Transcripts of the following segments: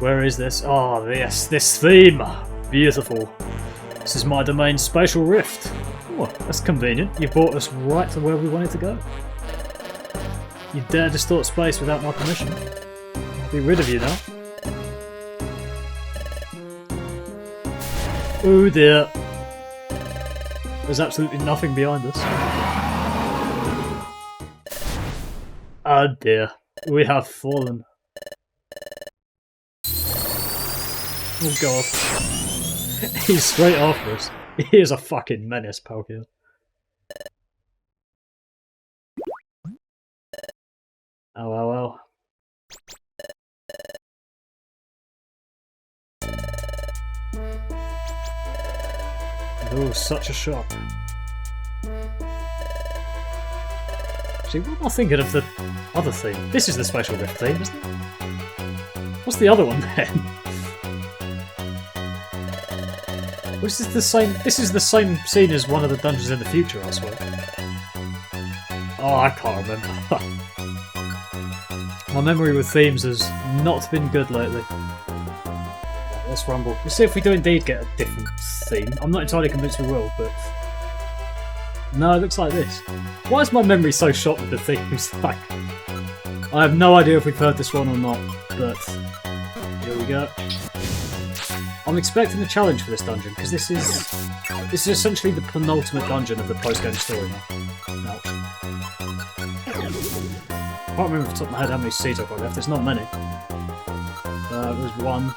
Where is this? Oh, yes, this theme! Beautiful. This is my domain, Spatial Rift. Oh, that's convenient. You brought us right to where we wanted to go. You dare distort space without my permission. I'll be rid of you now. Oh dear. There's absolutely nothing behind us. Oh dear. We have fallen. Oh god. He's straight after us. He is a fucking menace, Palkia. Ow, ow, ow. Oh, such a shock. Actually, what am I thinking of the other theme? This is the Spatial Rift theme, isn't it? What's the other one then? This is the same scene as one of the dungeons in the future, I swear. Oh, I can't remember. My memory with themes has not been good lately. Right, let's rumble. Let's see if we do indeed get a different theme. I'm not entirely convinced we will, but... No, it looks like this. Why is my memory so shot with the themes? Like, I have no idea if we've heard this one or not, but... Here we go. I'm expecting a challenge for this dungeon, because this is essentially the penultimate dungeon of the post-game story now. Ouch. I can't remember off the top of my head how many seeds I've got left. There's not many. There's 1,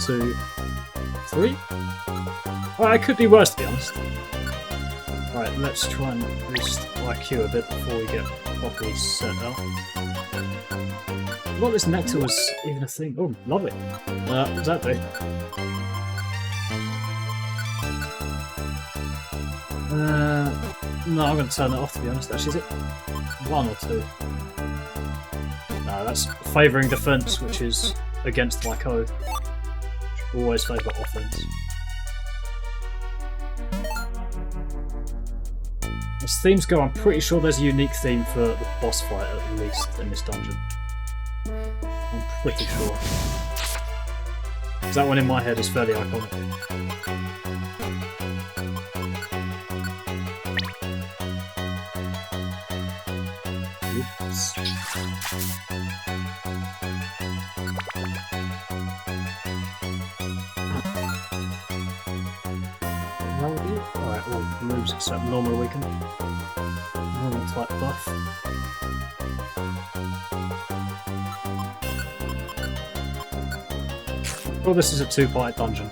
2, 3. Well, it could be worse, to be honest. Right, let's try and boost IQ a bit before we get properly set up. I thought this nectar was even a thing. Oh, lovely. What does that do? No, I'm going to turn that off, to be honest. Actually, is it 1 or 2? No, that's favouring defence, which is against my code. Always favour offense. As themes go, I'm pretty sure there's a unique theme for the boss fight, at least, in this dungeon. I'm pretty sure. Because that one in my head is fairly iconic. Oops. Alright, all moves except normal weaken. Normal type buff. Well, this is a 2-part dungeon.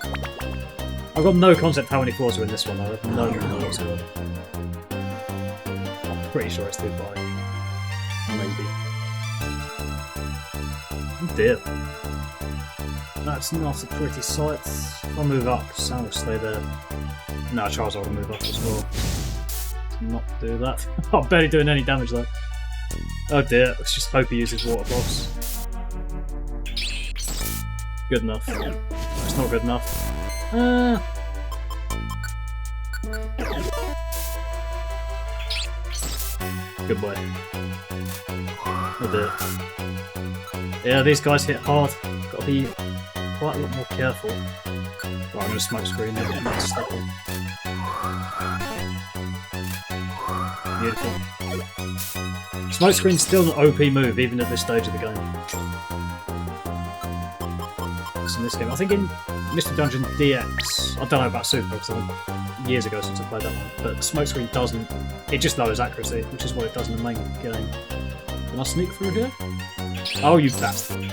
I've got no concept how many floors are in this one, though. I have no clue whatsoever. I'm pretty sure it's 2-part. Maybe. Oh dear. That's not a pretty sight. I'll move up, Sam will stay there. No, Charles will move up as well. Let's not do that. I'm barely doing any damage though. Oh dear, let's just hope he uses water blocks. Good enough. It's not good enough. Good boy. Oh dear. Yeah, these guys hit hard. Gotta be quite a lot more careful. Right, I'm gonna smoke screen there. Beautiful. Smoke screen's still an OP move, even at this stage of the game. In this game, I think in Mystery Dungeon DX, I don't know about Super because I years ago since I played that one, but smoke screen doesn't. It just lowers accuracy, which is what it does in the main game. Can I sneak through here? Oh, you bastard!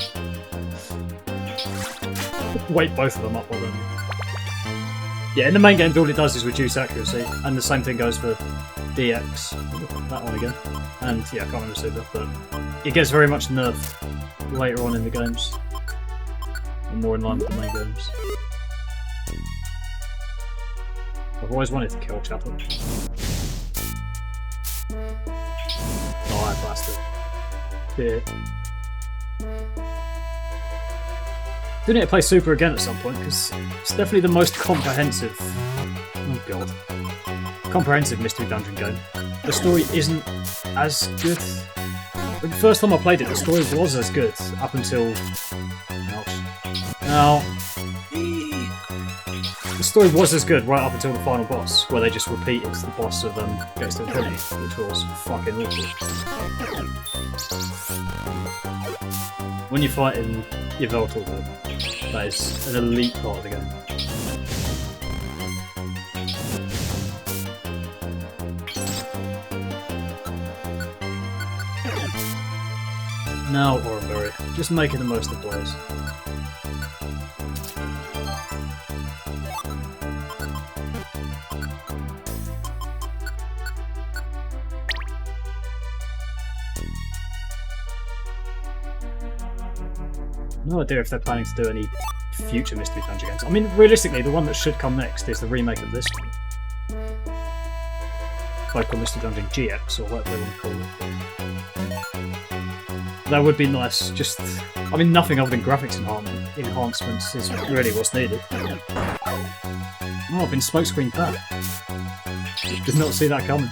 Wait both of them up while then. Yeah, in the main game, all it does is reduce accuracy, and the same thing goes for DX. That one again. And yeah, I can't remember Super, but it gets very much nerfed later on in the games. And more in line with the main games. I've always wanted to kill Chapel. Oh, I bastard. Yeah. Do need to play Super again at some point, because it's definitely the most comprehensive... Oh god. Comprehensive Mystery Dungeon game. The story isn't as good. But the first time I played it, the story was as good, up until... Ouch. Now, the story was as good right up until the final boss, where they just repeated the boss of Ghost of Infinity, which was fucking awful. When you're fighting your Veltor, though, that is an elite part of the game. Now Oranberry, just making the most of the plays. No idea if they're planning to do any future Mystery Dungeon games. I mean, realistically, the one that should come next is the remake of this one. Like called Mystery Dungeon GX, or whatever they want to call it. That would be nice, just... I mean, nothing other than graphics enhancements is really what's needed. Oh, I've been smokescreened back. Did not see that coming.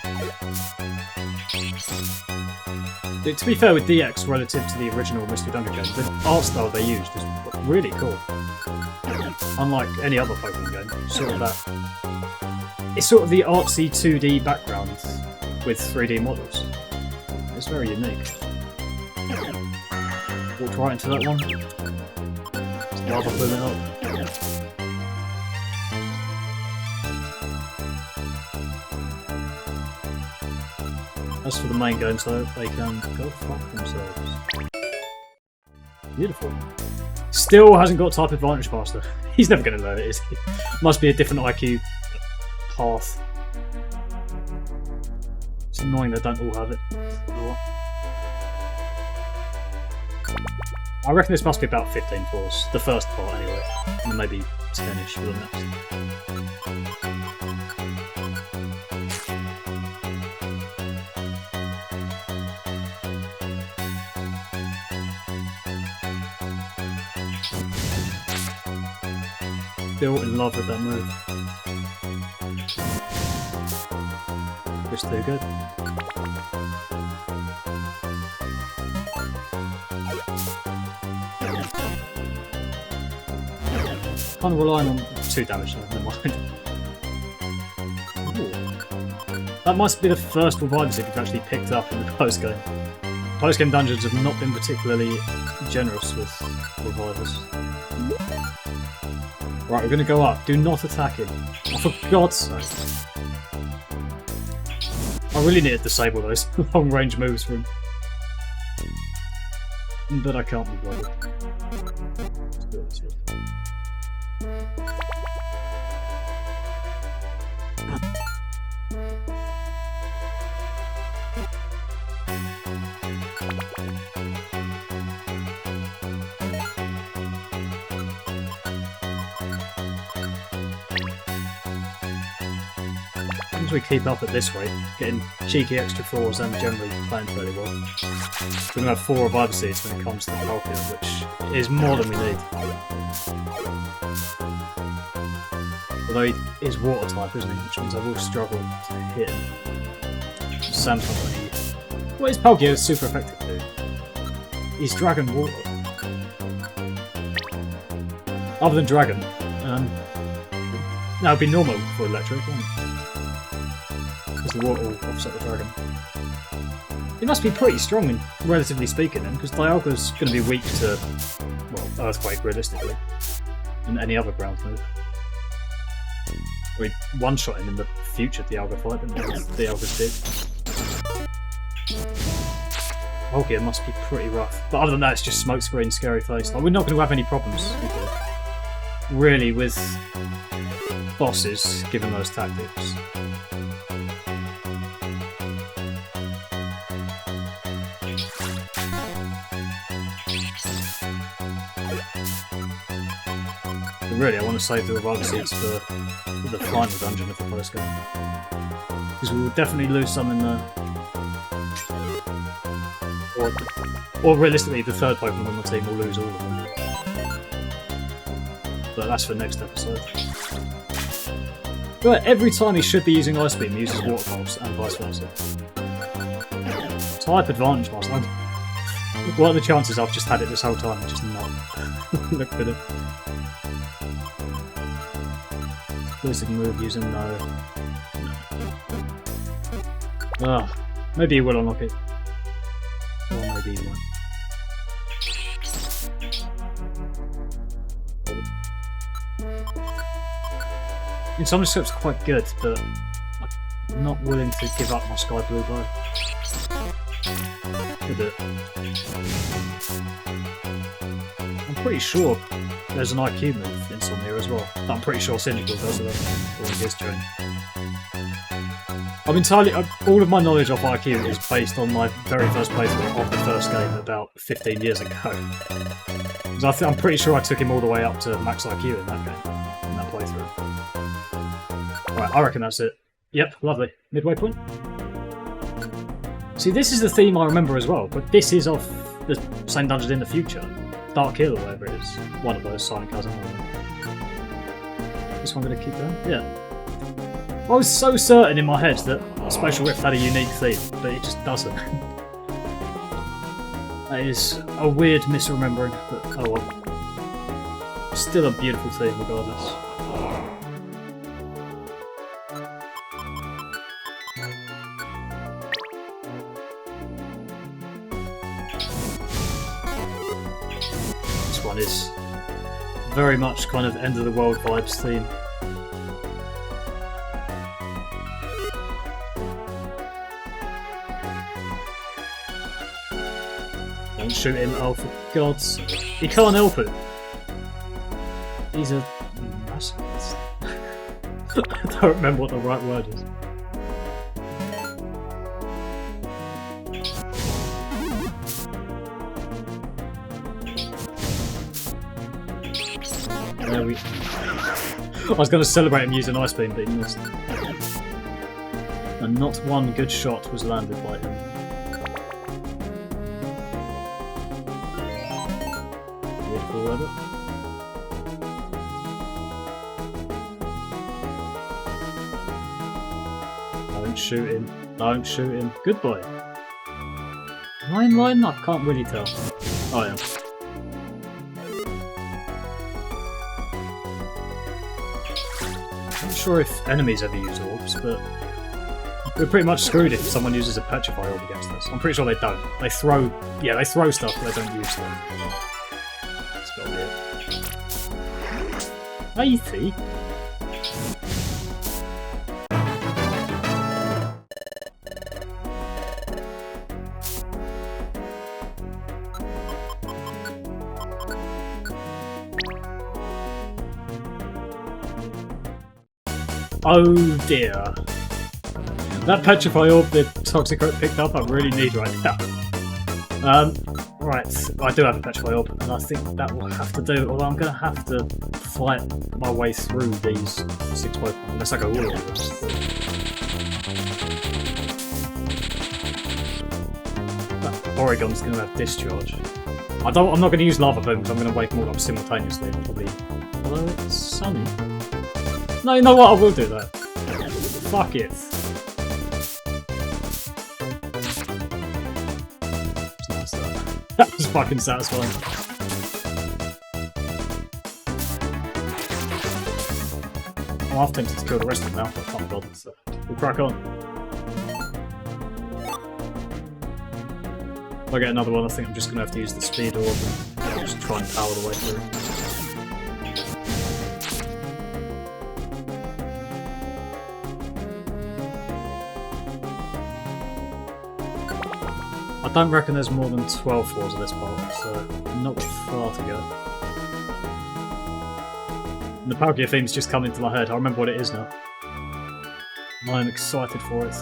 To be fair with DX relative to the original Mystery Dungeon game, the art style they used is really cool. Unlike any other Pokemon game, it's sort of the artsy 2D background with 3D models. It's very unique. Walked right into that one. There's lava booming up. As for the main games though, they can go fuck themselves. Beautiful. Still hasn't got Type Advantage Master. He's never going to learn it, is he? Must be a different IQ path. It's annoying they don't all have it. I reckon this must be about 15 floors. The first part anyway. And maybe 10-ish for the next. Still in love with that move. Just too good. Kind of relying on 2 damage, never mind. Ooh. That must be the first revival seed we've actually picked up in the post-game. Post-game dungeons have not been particularly generous with revivals. Right, we're going to go up. Do not attack him. Oh, for God's sake. I really need to disable those long-range moves for him. But I can't be bothered. Let's do this here. As we keep up at this rate, getting cheeky extra 4s and generally playing fairly well, we're going to have 4 revival seeds when it comes to the Palkia, which is more than we need. Although he is water type, isn't he? Which means I will struggle to hit him. Sand type. What is Palkia super effective to? He's Dragon Water. Other than Dragon, that would be normal for Electric, wouldn't it? Because the water will offset the Dragon. It must be pretty strong, relatively speaking, then, because Dialga's going to be weak to, well, Earthquake, realistically, and any other ground move. We one-shot him in the future Dialga fight, didn't we? Dialga's big. Palkia must be pretty rough. But other than that, it's just smokescreen, scary face. Like, we're not going to have any problems, really, with bosses, given those tactics. But really, I want to save the revival seeds for the final dungeon of the post game. Because we will definitely lose some in the... Or realistically, the third Pokemon on the team will lose all of them. But that's for next episode. But every time he should be using Ice Beam, he uses Water Pulse, and vice versa. Type Advantage Master. What are the chances I've just had it this whole time and just not looked at it? Exclusive move using no. Ah, maybe he will unlock it. Or maybe he won't. Insomnia's quite good, but I'm not willing to give up my Sky Blue bow. Could do it. I'm pretty sure there's an IQ move in Insomnia as well. I'm pretty sure Cynical does it on his train. I'm entirely. All of my knowledge of IQ is based on my very first playthrough of the first game about 15 years ago. Because I'm pretty sure I took him all the way up to max IQ in that game, in that playthrough. Right, I reckon that's it. Yep, lovely. Midway point. See, this is the theme I remember as well, but this is off the same dungeon in the future. Dark Hill or whatever it is. One of those Silent Cousin. This one going to keep going? Yeah. I was so certain in my head that Spatial Rift had a unique theme, but it just doesn't. That is a weird misremembering, but oh well. Still a beautiful theme regardless. This one is very much kind of end of the world vibes theme. Don't shoot him, oh for God's sake. He can't help it. He's a masochist. I don't remember what the right word is. There we... I was going to celebrate him using Ice Beam, but he missed. And not one good shot was landed by him. Beautiful weather. Don't shoot him. Don't shoot him. Good boy. Am I in line? I can't really tell. Oh, I am. I'm not sure if enemies ever use orbs, but we're pretty much screwed if someone uses a Petrify Orb against us. I'm pretty sure they don't. They throw... yeah, they throw stuff, but they don't use stuff. That's gotta be it. 80? Oh dear. That Petrify Orb the Toxicroak picked up I really need right now. Right, I do have a Petrify Orb and I think that will have to do, although I'm going to have to fight my way through these 6 Pokemon, unless I go all of them. That Oregon's going to have Discharge. I'm not going to use Lava Boom because I'm going to wake them all up simultaneously and probably... although it's sunny. No, you know what? I will do that. Fuck it. It's nice though. That was fucking satisfying. I'm half tempted to kill the rest of them now, but I can't bother, so we'll crack on. If I get another one, I think I'm just going to have to use the Speed Orb and just try and power the way through. I don't reckon there's more than 12 floors of this part, so not far to go. And the Palkia theme's just come into my head. I remember what it is now. And I am excited for it.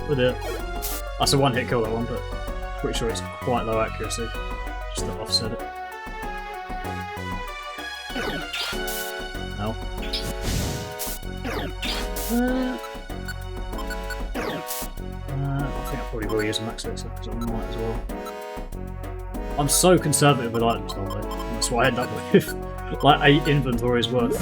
With it. That's a one-hit kill, that one, but pretty sure it's quite low accuracy. Just to offset it. No. I think I probably will use a Max Elixir, because I might as well. I'm so conservative with items normally. That's what I end up with. Like 8 inventories worth.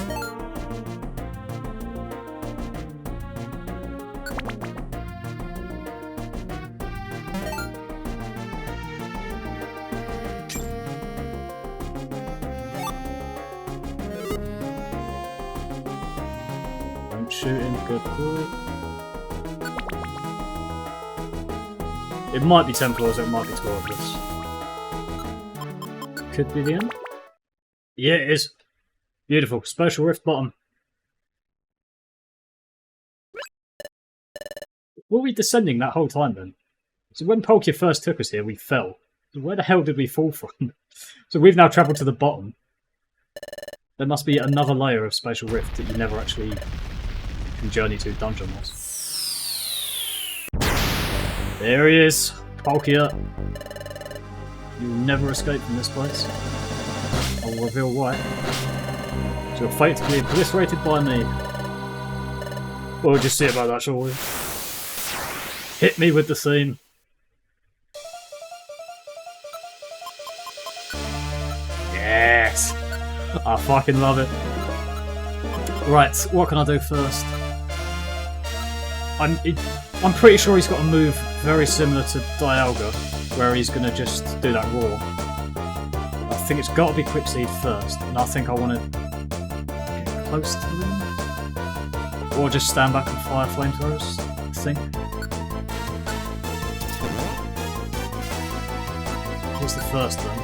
shooting, good boy. It might be 10 floors, or it might be 12 of us. Could be the end. Yeah, it is. Beautiful. Spatial Rift bottom. Were we descending that whole time then? So when Palkia first took us here, we fell. So where the hell did we fall from? So we've now travelled to the bottom. There must be another layer of Spatial Rift that you never actually can journey to dungeon-wise. There he is, Palkia. You will never escape from this place. I'll reveal why. So your fate to be obliterated by me. We'll just see about that, shall we? Hit me with the theme. Yes! I fucking love it. Right, what can I do first? I'm pretty sure he's got a move very similar to Dialga, where he's going to just do that roar. I think it's got to be Quick Seed first, and I think I want to get close to him. Or just stand back and fire flamethrowers, I think. What's the first then?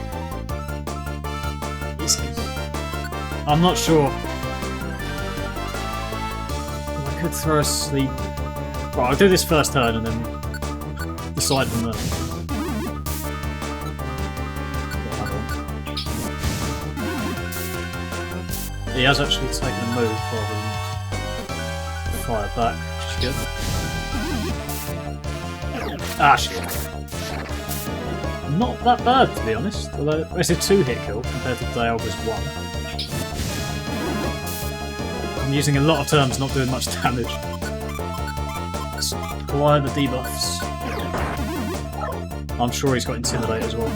I'm not sure. I could throw a sleep. Right, I'll do this first turn and then decide from there. He has actually taken a move rather than fire back, which is good. Ah, shit. Not that bad, to be honest. Although it's a 2-hit kill compared to Dialga's 1. I'm using a lot of terms, not doing much damage. Let's apply the debuffs. I'm sure he's got Intimidate as well.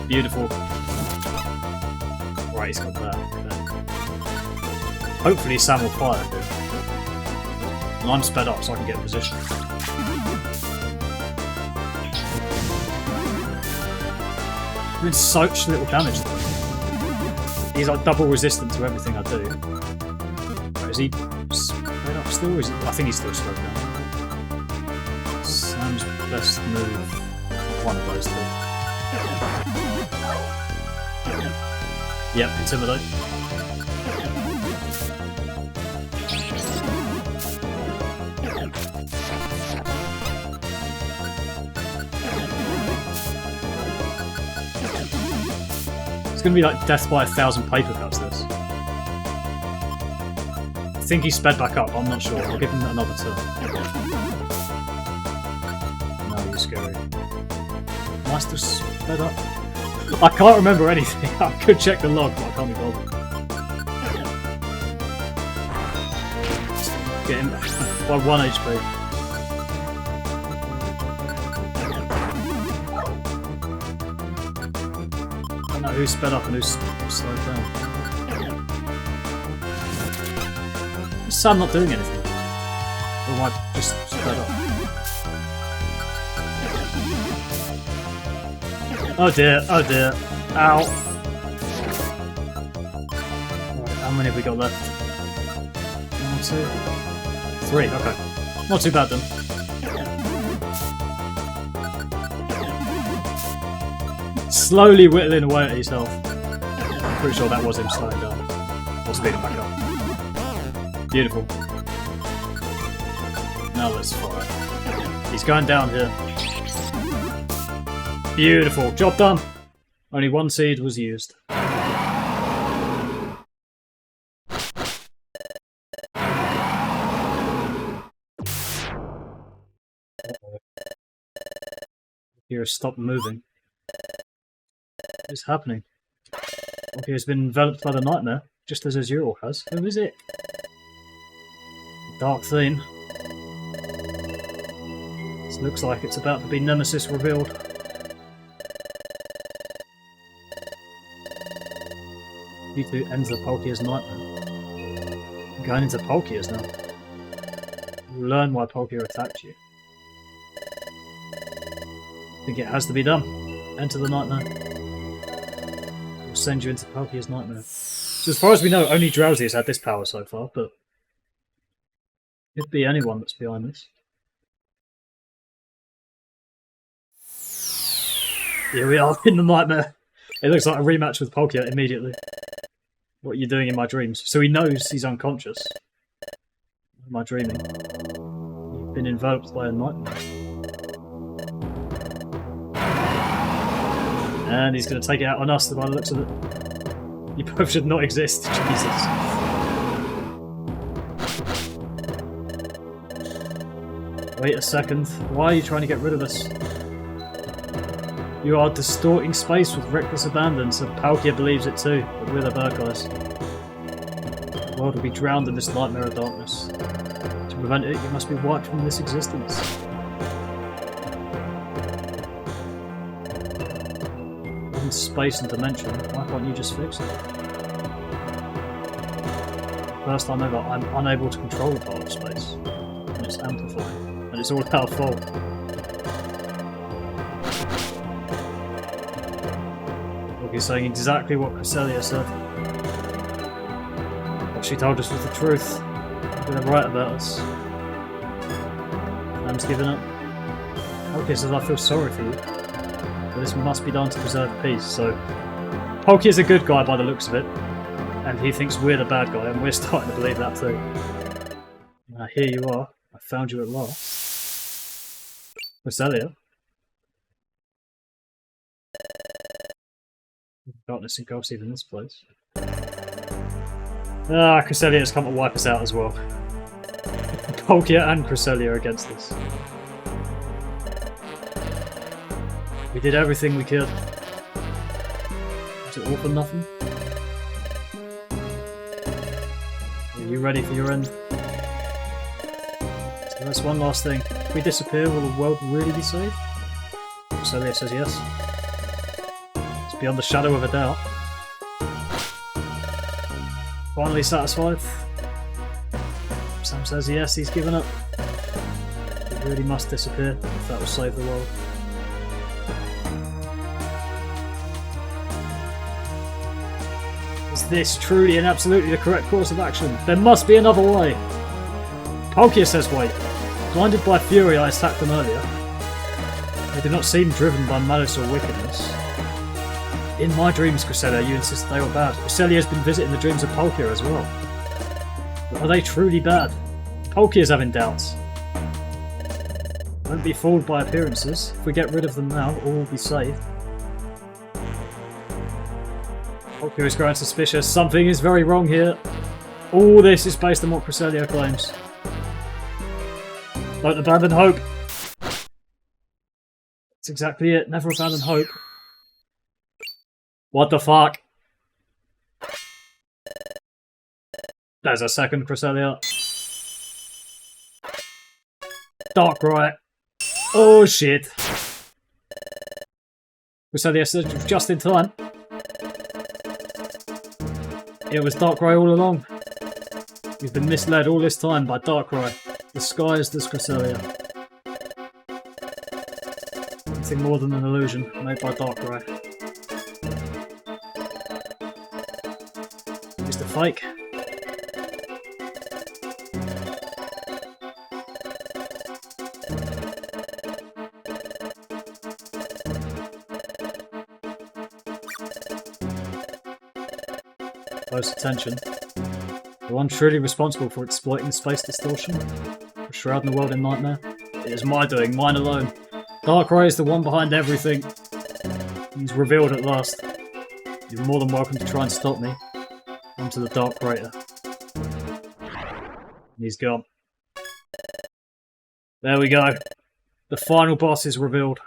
Beautiful. Right, he's got that. Okay. Hopefully Sam will fire here. And I'm sped up so I can get in position. Doing such little damage though. He's like double resistant to everything I do. Is he straight up still? Or is he... I think he's still slowed down. Sam's best move. One of those two. Yep, Intimidate. It's gonna be like death by 1,000 paper cuts, this. I think he's sped back up, I'm not sure. I'll give him another turn. No, you're scary. Am I still sped up? I can't remember anything. I could check the log, but I can't be bothered. Get him by 1 HP. Who's sped up and who's slowed down? Is Sam not doing anything? Or am I just sped up? Oh dear, oh dear. Ow! Right, how many have we got left? 1, 2, 3, okay. Not too bad then. Slowly whittling away at his health. I'm pretty sure that was him slowing down. Or speeding back up. Beautiful. Now let's fire. He's going down here. Beautiful. Job done. Only 1 seed was used. Here, stop moving. What is happening? Okay, it's been enveloped by the nightmare, just as Azure has. Who is it? Dark theme. This looks like it's about to be Nemesis revealed. You two enter Palkia's nightmare. I'm going into Palkia's now. You'll learn why Palkia attacked you. I think it has to be done. Enter the nightmare. Send you into Palkia's nightmare. So as far as we know, only Drowsy has had this power so far, but Could be anyone that's behind this. Here we are in the nightmare. It looks like a rematch with Palkia immediately. What are you doing in my dreams? So he knows he's unconscious. Am I dreaming? You've been enveloped by a nightmare. And he's going to take it out on us by the looks of it. You both should not exist, Jesus. Wait a second. Why are you trying to get rid of us? You are distorting space with reckless abandon, so Palkia believes it too, but we're the bad guys. The world will be drowned in this nightmare of darkness. To prevent it, you must be wiped from this existence. In space and dimension, why can't you just fix it? First time ever, I'm unable to control the part of space. And it's amplifying. And it's all our fault. He's saying exactly what Cresselia said. What she told us was the truth. They're right about us. Sam's given up. Palkia says, I feel sorry for you. But this must be done to preserve peace, so... Palkia's a good guy by the looks of it. And he thinks we're the bad guy, and we're starting to believe that too. Now here you are. I found you at last. Cresselia. Darkness engulfs even this place. Cresselia has come to wipe us out as well. Palkia and Cresselia against us. We did everything we could. Was it all for nothing? Are you ready for your end? So that's one last thing. If we disappear, will the world really be saved? Cresselia says yes. Beyond the shadow of a doubt. Finally satisfied? Sam says yes, he's given up. It really must disappear if that will save the world. Is this truly and absolutely the correct course of action? There must be another way! Palkia says wait. Blinded by fury, I attacked them earlier. They do not seem driven by malice or wickedness. In my dreams, Cresselia, you insisted they were bad. Cresselia has been visiting the dreams of Palkia as well. But are they truly bad? Palkia's having doubts. Don't be fooled by appearances. If we get rid of them now, all will be saved. Palkia is growing suspicious. Something is very wrong here. All this is based on what Cresselia claims. Don't abandon hope. That's exactly it. Never abandon hope. What the fuck? There's a second Cresselia. Darkrai. Oh shit. Cresselia said just in time. It was Darkrai all along. You've been misled all this time by Darkrai. Disguised as Cresselia. Nothing more than an illusion made by Darkrai. Just a fake. Close attention. The one truly responsible for exploiting space distortion, for shrouding the world in nightmare. It is my doing, mine alone. Darkrai is the one behind everything. He's revealed at last. You're more than welcome to try and stop me. Onto the dark crater. He's gone. There we go. The final boss is revealed.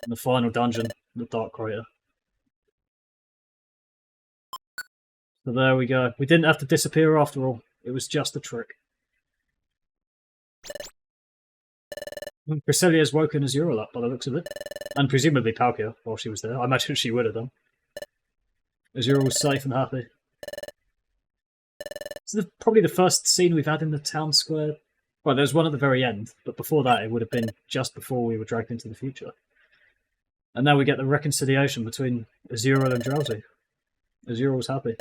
And the final dungeon, the dark crater. So there we go. We didn't have to disappear after all. It was just a trick. Cresselia's woken Azurill up by the looks of it. And presumably Palkia while she was there. I imagine she would have done. Azurill was safe and happy. It's probably the first scene we've had in the town square. Well, there was one at the very end, but before that it would have been just before we were dragged into the future. And now we get the reconciliation between Azurill and Drowsy. Azurill's happy.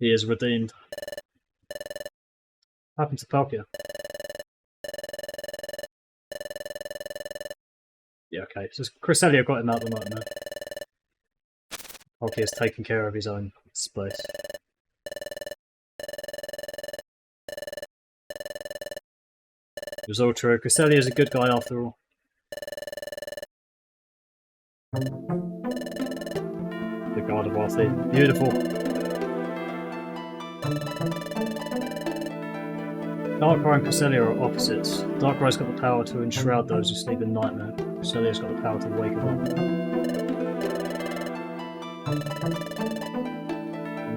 He is redeemed. What happened to Palkia? Yeah, okay. So Cresselia got him out of the nightmare. Palkia's taking care of his own space. It was all true. Cresselia's a good guy after all. The God of Arthur. Beautiful. Darkrai and Cresselia are opposites. Darkrai's got the power to enshroud those who sleep in nightmare. Cresselia's got the power to wake them up.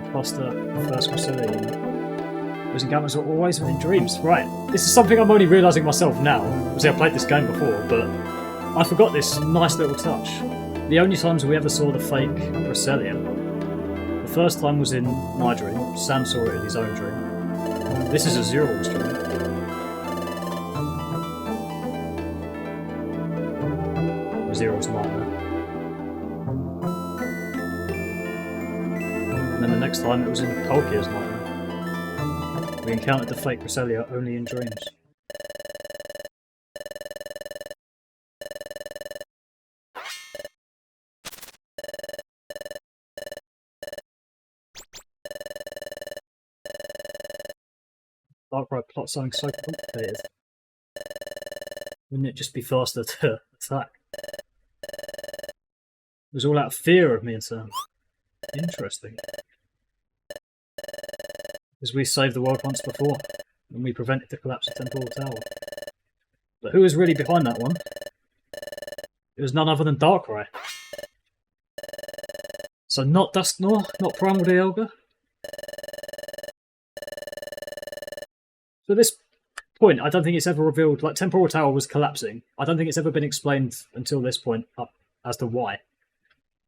Imposter, first Cresselia unit. Those encounters are always within dreams. Right, this is something I'm only realising myself now. Obviously, I've played this game before, but I forgot this nice little touch. The only times we ever saw the fake Cresselia, the first time was in my dream. Sam saw it in his own dream. This is a Zero-Wall's dream. Zero's nightmare. And then the next time it was in Palkia's nightmare. We encountered the fake Cresselia only in dreams. Darkrai plot something so complicated. Wouldn't it just be faster to attack? It was all out of fear of me and Sam. Interesting. Because we saved the world once before, and we prevented the collapse of Temporal Tower. But who was really behind that one? It was none other than Darkrai. So not Dusknoir, not Primal Dialga. So at this point, I don't think it's ever revealed, like Temporal Tower was collapsing. I don't think it's ever been explained until this point up as to why.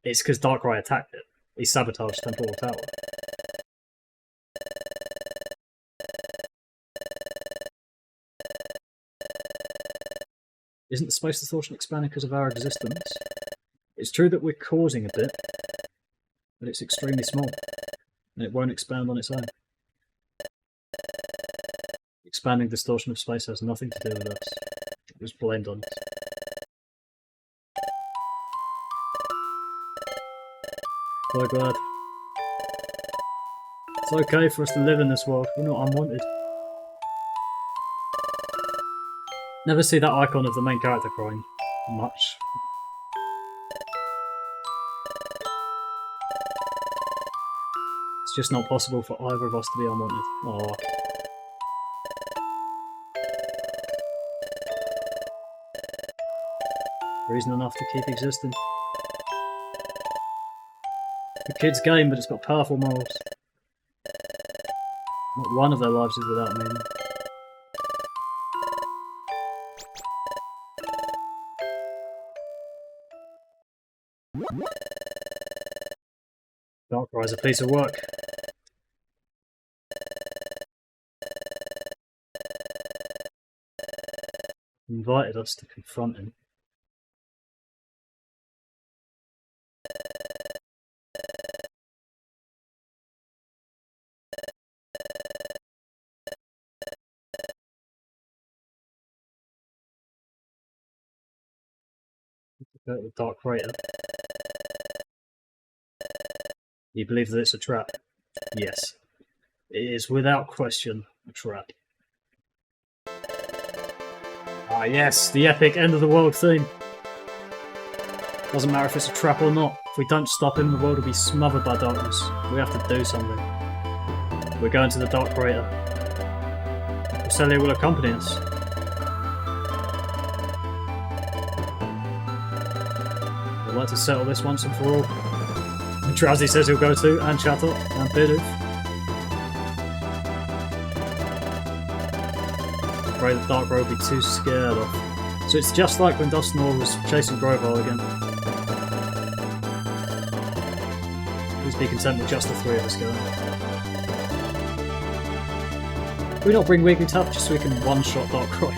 It's because Darkrai attacked it. He sabotaged Temporal Tower. Isn't the space distortion expanding because of our existence? It's true that we're causing a bit, but it's extremely small, and it won't expand on its own. Expanding distortion of space has nothing to do with us. It was blamed on us. So glad. It's okay for us to live in this world. We're not unwanted. Never see that icon of the main character crying much. It's just not possible for either of us to be unwanted. Aww. Reason enough to keep existing. A kid's game, but it's got powerful morals. Not one of their lives is without meaning. Darkrai's a piece of work. He invited us to confront him. The Dark Crater. You believe that it's a trap? Yes. It is without question a trap. Ah yes, the epic end of the world theme. Doesn't matter if it's a trap or not. If we don't stop him, the world will be smothered by darkness. We have to do something. We're going to the Dark Crater. Cresselia will accompany us. I'd like to settle this once and for all. And Drowsy says he'll go too, and Chatot, and Bidoof. Afraid that Darkrai will be too scared of. So it's just like when Dusknoir was chasing Grovyle again. Please be content with just the three of us going. Can we not bring Wigglytuff just so we can one-shot Darkrai?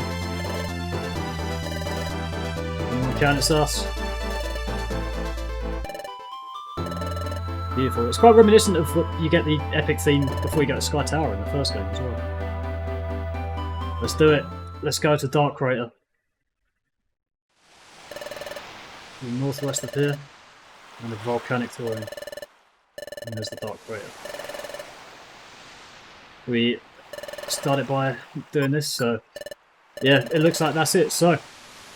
Anyone count it's us? The beautiful. It's quite reminiscent of what you get the epic theme before you go to Sky Tower in the first game as well. Let's do it. Let's go to Dark Crater. Northwest of here, and a volcanic terrain. And there's the Dark Crater. We started by doing this, so yeah, it looks like that's it. So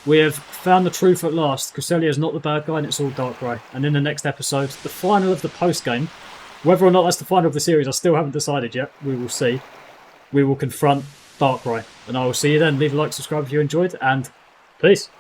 we have found the truth at last. Cresselia is not the bad guy, and it's all Darkrai. And in the next episode, the final of the post game, whether or not that's the final of the series, I still haven't decided yet. We will see. We will confront Darkrai, and I will see you then. Leave a like, subscribe if you enjoyed, and peace.